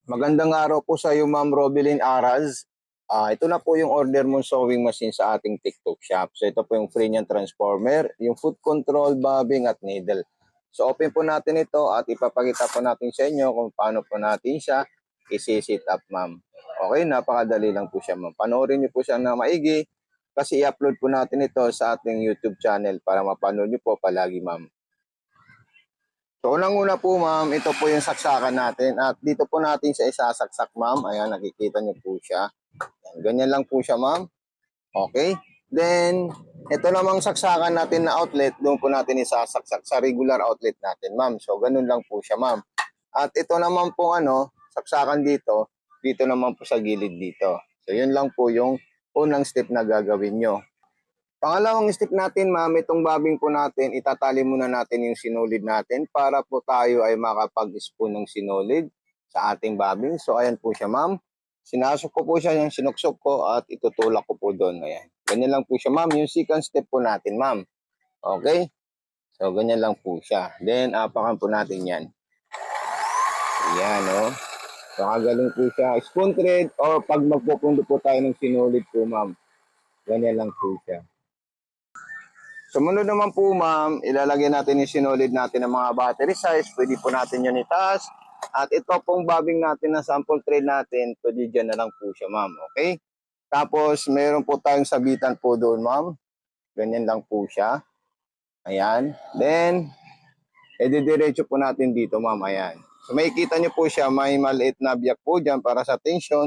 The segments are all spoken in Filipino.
Magandang araw po sa iyo, Ma'am Robilyn Araz. Ito na po yung order mong sewing machine sa ating TikTok shop. So ito po yung free niyang transformer, yung foot control, bobbing at needle. So open po natin ito at ipapakita po natin sa inyo kung paano po natin siya isi-sit up, ma'am. Okay, napakadali lang po siya, ma'am. Panoorin niyo po siya na maigi kasi i-upload po natin ito sa ating YouTube channel para mapanood niyo po palagi, ma'am. So, unang-una po, ma'am, ito po yung saksakan natin. At dito po natin siya isasaksak, ma'am. Ayan, nakikita niyo po siya. Ayan, ganyan lang po siya, ma'am. Okay. Then, ito namang saksakan natin na outlet, doon po natin isasaksak sa regular outlet natin, ma'am. So, ganun lang po siya, ma'am. At ito naman po, saksakan dito naman po sa gilid dito. So, yun lang po yung unang step na gagawin nyo. Pangalawang step natin, ma'am, itong bobbing po natin, itatali muna natin yung sinulid natin para po tayo ay makapag-spoon ng sinulid sa ating bobbing. So, ayan po siya, ma'am. Sinasok ko po siya, yung sinuksok ko at itutulak ko po doon. Ayan. Ganyan lang po siya, ma'am. Yung second step po natin, ma'am. Okay? So, ganyan lang po siya. Then, apakan po natin yan. Ayan, oh. So, kagaling po siya. Spoon thread or pag magpupundo po tayo ng sinulid po, ma'am. Ganyan lang po siya. Sumunod naman po, ma'am, ilalagay natin yung sinulid natin ng mga battery size. Pwede po natin yun itaas. At ito pong bobbing natin na sample thread natin, pwede dyan na lang po siya, ma'am. Okay? Tapos, meron po tayong sabitan po doon, ma'am. Ganyan lang po siya. Ayan. Then, edidiretso po natin dito, ma'am. Ayan. So, makikita nyo po siya, may maliit na biyak po dyan para sa tension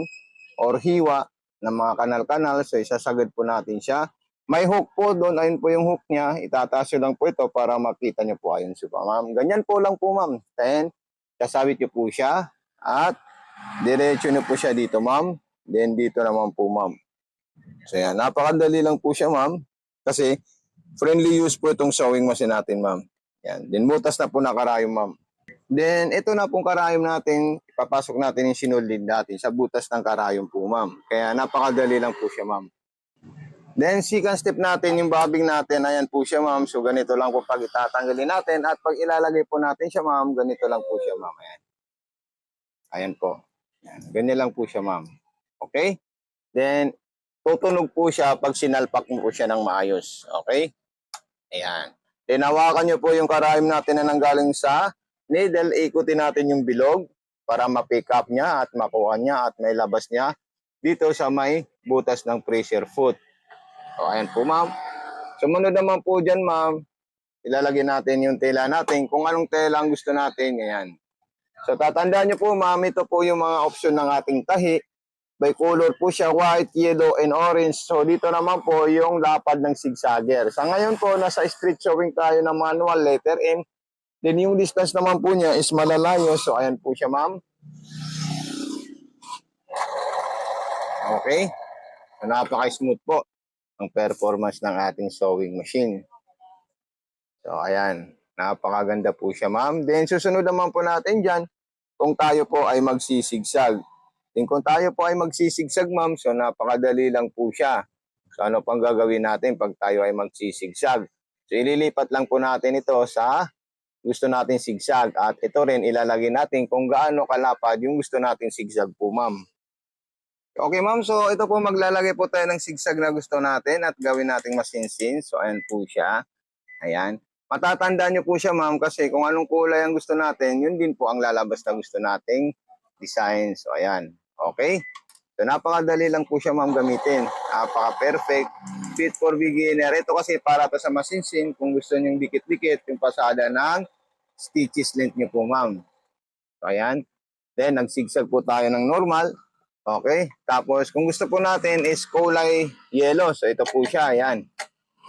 or hiwa ng mga kanal-kanal. So, isasagad po natin siya. May hook po doon, ayun po yung hook niya. Itataas nyo lang po ito para makita nyo po ayun siya, ma'am. Ganyan po lang po, ma'am. Then, kasabit nyo po siya at diretso nyo po siya dito, ma'am. Then, dito naman po, ma'am. So, yan. Napakadali lang po siya, ma'am. Kasi, friendly use po itong sewing machine natin, ma'am. Yan. Then, butas na po na karayom, ma'am. Then, ito na pong karayom natin. Ipapasok natin yung sinulid natin sa butas ng karayom po, ma'am. Kaya, napakadali lang po siya, ma'am. Then, second step natin, yung bobbing natin, ayan po siya, ma'am. So, ganito lang po pag itatanggalin natin. At pag ilalagay po natin siya, ma'am, ganito lang po siya, ma'am. Ayan. Ayan po. Ayan. Ganyan lang po siya, ma'am. Okay? Then, tutunog po siya pag sinalpak mo po siya ng maayos. Okay? Ayan. Then, hawakan nyo po yung karayom natin na nanggaling sa needle. Ikutin natin yung bilog para ma-pick up niya at makuha niya at may labas niya dito sa may butas ng pressure foot. So, ayan po, ma'am. Sumunod naman po dyan, ma'am. Ilalagay natin yung tela natin. Kung anong tela ang gusto natin, ayan. So, tatandaan nyo po, ma'am, ito po yung mga option ng ating tahi. By color po siya, white, yellow, and orange. So, dito naman po yung lapad ng zigzagger. Sa ngayon po, nasa street sewing tayo ng manual, letter M. Then, yung distance naman po niya is malalayo. So, ayan po siya, ma'am. Okay. So, napaka-smooth po ang performance ng ating sewing machine. So, ayan. Napakaganda po siya, ma'am. Then, susunod naman po natin dyan kung tayo po ay magsisigsag. Then, kung tayo po ay magsisigsag, ma'am, so napakadali lang po siya. So, ano pang gagawin natin pag tayo ay magsisigsag? So, ililipat lang po natin ito sa gusto natin sigsag. At ito rin, ilalagay natin kung gaano kalapad yung gusto natin sigsag po, ma'am. Okay, ma'am. So, ito po maglalagay po tayo ng sigsag na gusto natin at gawin nating masinsin. So, ayan po siya. Ayan. Matatandaan nyo po siya, ma'am, kasi kung anong kulay ang gusto natin, yun din po ang lalabas na gusto nating design. So, ayan. Okay? So, napakadali lang po siya, ma'am, gamitin. Napaka-perfect. Fit for beginner. Ito kasi para to sa masinsin. Kung gusto nyo dikit-dikit, yung pasada ng stitches length nyo po, ma'am. So, ayan. Then, nagsigsag po tayo ng normal. Okay? Tapos, kung gusto po natin is kulay yellow. So, ito po siya. Ayan.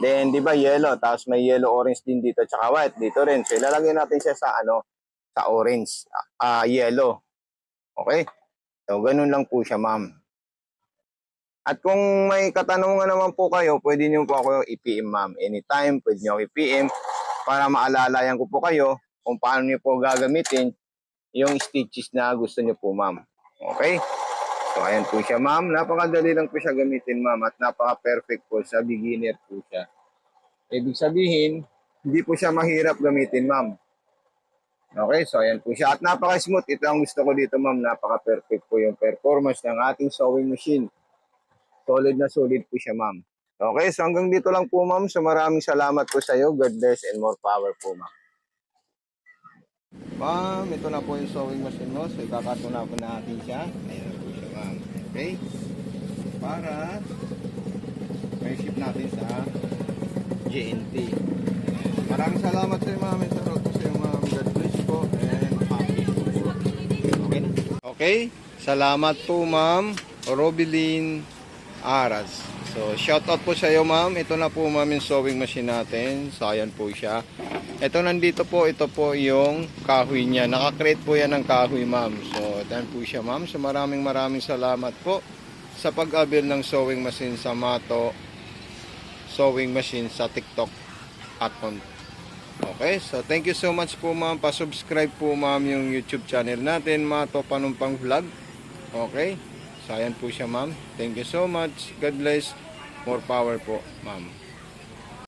Then, di ba yellow? Tapos, may yellow-orange din dito. Tsaka white. Dito rin. So, ilalagay natin siya sa, sa orange. Yellow. Okay? So, ganun lang po siya, ma'am. At kung may katanungan naman po kayo, pwede nyo po ako i-PM, ma'am. Anytime, pwede nyo i-PM para maalalayan ko po kayo kung paano nyo po gagamitin yung stitches na gusto nyo po, ma'am. Okay? So, ayan po siya, ma'am. Napakadali lang po siya gamitin, ma'am. At napaka-perfect po sa beginner po siya. Ibig sabihin, hindi po siya mahirap gamitin, ma'am. Okay, so ayan po siya. At napaka-smooth. Ito ang gusto ko dito, ma'am. Napaka-perfect po yung performance ng ating sewing machine. Solid na solid po siya, ma'am. Okay, so hanggang dito lang po, ma'am. So maraming salamat po sa iyo. God bless and more power po, ma'am. Ma'am, ito na po yung sewing machine mo. So ikakatuna po natin siya. Ayan na po siya, ma'am. Okay? Para may ship natin sa JNT. Maraming salamat sa iyo, ma'am. And sa po sa iyo, ma'am. God bless po. And happy po. Okay na? Okay. Salamat po, ma'am. Robilin Aras. So, shout out po sa iyo, ma'am. Ito na po, ma'am, yung sewing machine natin. So, ayan po siya. Ito nandito po, ito po yung kahoy niya. Naka-create po yan ng kahoy, ma'am. So, ayan po siya, ma'am. So, maraming salamat po sa pag-avail ng sewing machine sa Mato sewing machine sa TikTok account. Okay, so thank you so much po, ma'am. Pa-subscribe po, ma'am, yung YouTube channel natin, Mato Panumpang Vlog. Okay, so ayan po siya, ma'am. Thank you so much. God bless. More power po, ma'am.